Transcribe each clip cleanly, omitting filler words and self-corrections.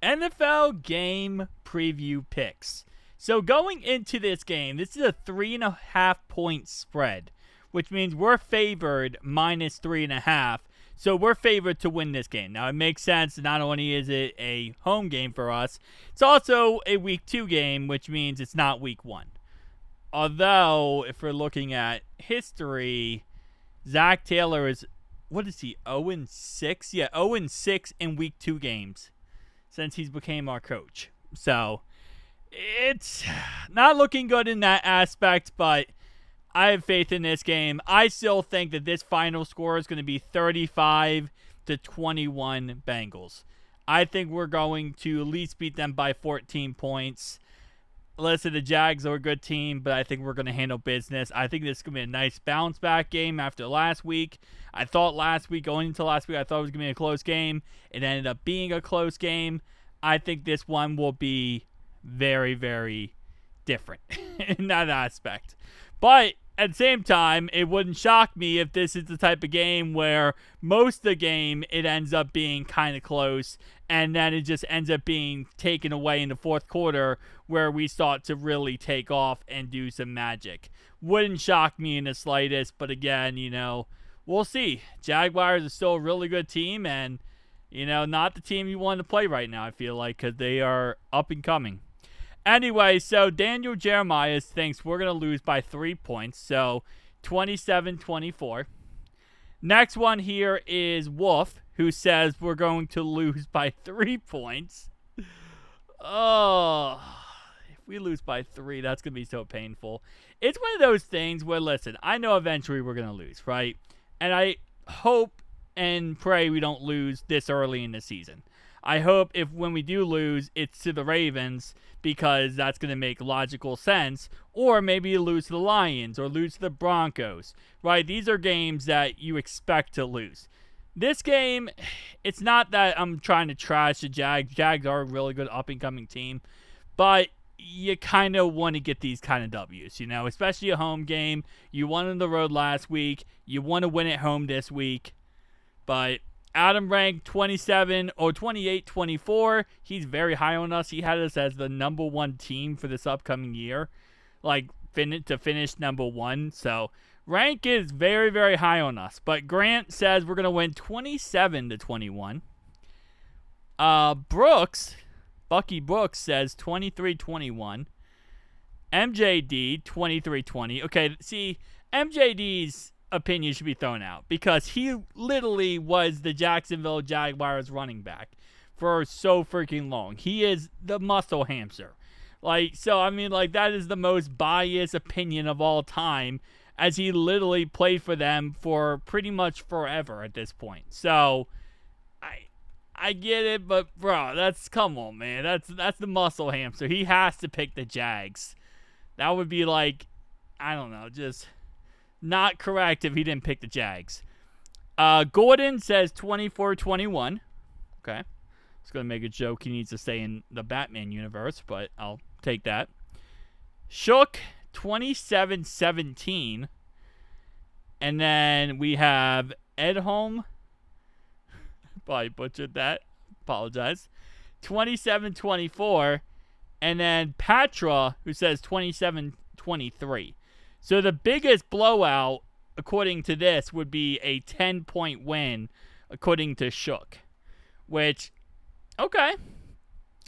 NFL game preview picks. So going into this game, this is a 3.5 point spread, which means we're favored minus 3.5. So we're favored to win this game. Now it makes sense. Not only is it a home game for us, it's also a week 2 game, which means it's not week 1. Although, if we're looking at history, Zach Taylor is, what is he, 0-6? Yeah, 0-6 in week 2 games since he's became our coach. So it's not looking good in that aspect, but I have faith in this game. I still think that this final score is going to be 35-21 Bengals. I think we're going to at least beat them by 14 points. Listen, the Jags are a good team, but I think we're going to handle business. I think this is going to be a nice bounce-back game after last week. Going into last week, I thought it was going to be a close game. It ended up being a close game. I think this one will be very, very different in that aspect. But at the same time, it wouldn't shock me if this is the type of game where most of the game it ends up being kind of close, and then it just ends up being taken away in the fourth quarter where we start to really take off and do some magic. Wouldn't shock me in the slightest, but again, we'll see. Jaguars are still a really good team, and, not the team you want to play right now, I feel like, because they are up and coming. Anyway, so Daniel Jeremiah thinks we're going to lose by 3 points, so 27-24. Next one here is Wolf, who says we're going to lose by 3 points. Oh, if we lose by 3, that's going to be so painful. It's one of those things where, listen, I know eventually we're going to lose, right? And I hope and pray we don't lose this early in the season. I hope if when we do lose, it's to the Ravens, because that's going to make logical sense. Or maybe you lose to the Lions or lose to the Broncos, right? These are games that you expect to lose. This game, it's not that I'm trying to trash the Jags. Jags are a really good up-and-coming team. But you kind of want to get these kind of W's, especially a home game. You won on the road last week. You want to win at home this week. But Adam ranked 28-24. He's very high on us. He had us as the number 1 team for this upcoming year, to finish number 1. So rank is very, very high on us. But Grant says we're going to win 27-21. Bucky Brooks says 23-21. MJD 23-20. Okay, see, MJD's opinion should be thrown out because he literally was the Jacksonville Jaguars running back for so freaking long. He is the muscle hamster. That is the most biased opinion of all time, as he literally played for them for pretty much forever at this point. So I get it, but bro, come on, man. That's the muscle hamster. He has to pick the Jags. That would be I don't know, just not correct if he didn't pick the Jags. Gordon says 24-21. Okay. I was going to make a joke he needs to stay in the Batman universe, but I'll take that. Shook 27-17. And then we have Edholm. Probably butchered that. Apologize. 27-24. And then Patra, who says 27-23. So the biggest blowout, according to this, would be a 10-point win, according to Shook. Which, okay.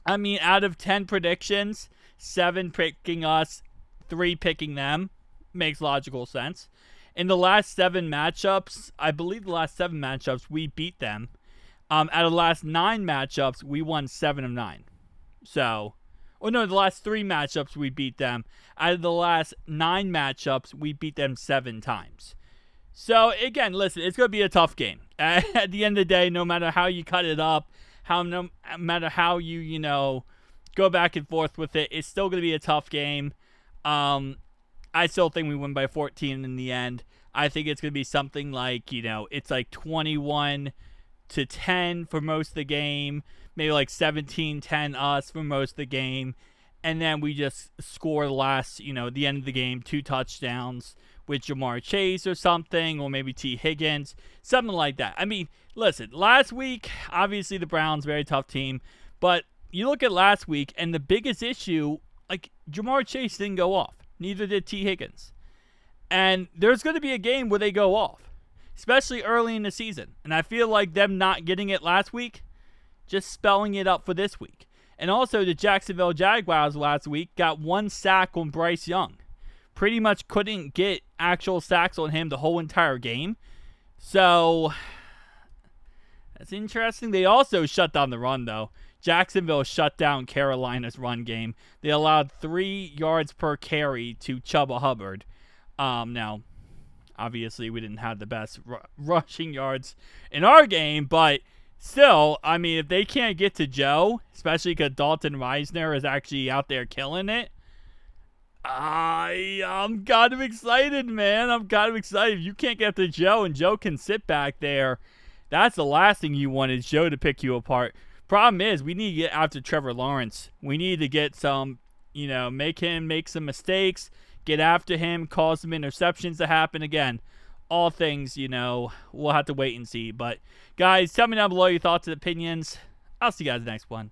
I mean, out of 10 predictions, 7 picking us, 3 picking them, makes logical sense. In the last 7 matchups, I believe we beat them. Out of the last 9 matchups, we won 7 of 9. So, the last 3 matchups, we beat them. Out of the last 9 matchups, we beat them 7 times. So, again, listen, it's going to be a tough game. At the end of the day, no matter how you cut it up, no matter how you, go back and forth with it, it's still going to be a tough game. I still think we win by 14 in the end. I think it's going to be something it's 21-10 for most of the game. Maybe 17-10 us for most of the game. And then we just score the last, the end of the game, 2 touchdowns with Jamar Chase or something, or maybe T. Higgins, something like that. I mean, listen, last week, obviously the Browns, very tough team. But you look at last week, and the biggest issue, like, Jamar Chase didn't go off. Neither did T. Higgins. And there's going to be a game where they go off, especially early in the season. And I feel like them not getting it last week, just spelling it up for this week. And also, the Jacksonville Jaguars last week got 1 sack on Bryce Young. Pretty much couldn't get actual sacks on him the whole entire game. So, that's interesting. They also shut down the run, though. Jacksonville shut down Carolina's run game. They allowed 3 yards per carry to Chuba Hubbard. Now, obviously, we didn't have the best rushing yards in our game, but still, I mean, if they can't get to Joe, especially because Dalton Reisner is actually out there killing it, I'm kind of excited, man. I'm kind of excited. If you can't get to Joe and Joe can sit back there, that's the last thing you want is Joe to pick you apart. Problem is, we need to get after Trevor Lawrence. We need to get some, make him make some mistakes, get after him, cause some interceptions to happen again. All things, we'll have to wait and see. But, guys, tell me down below your thoughts and opinions. I'll see you guys next one.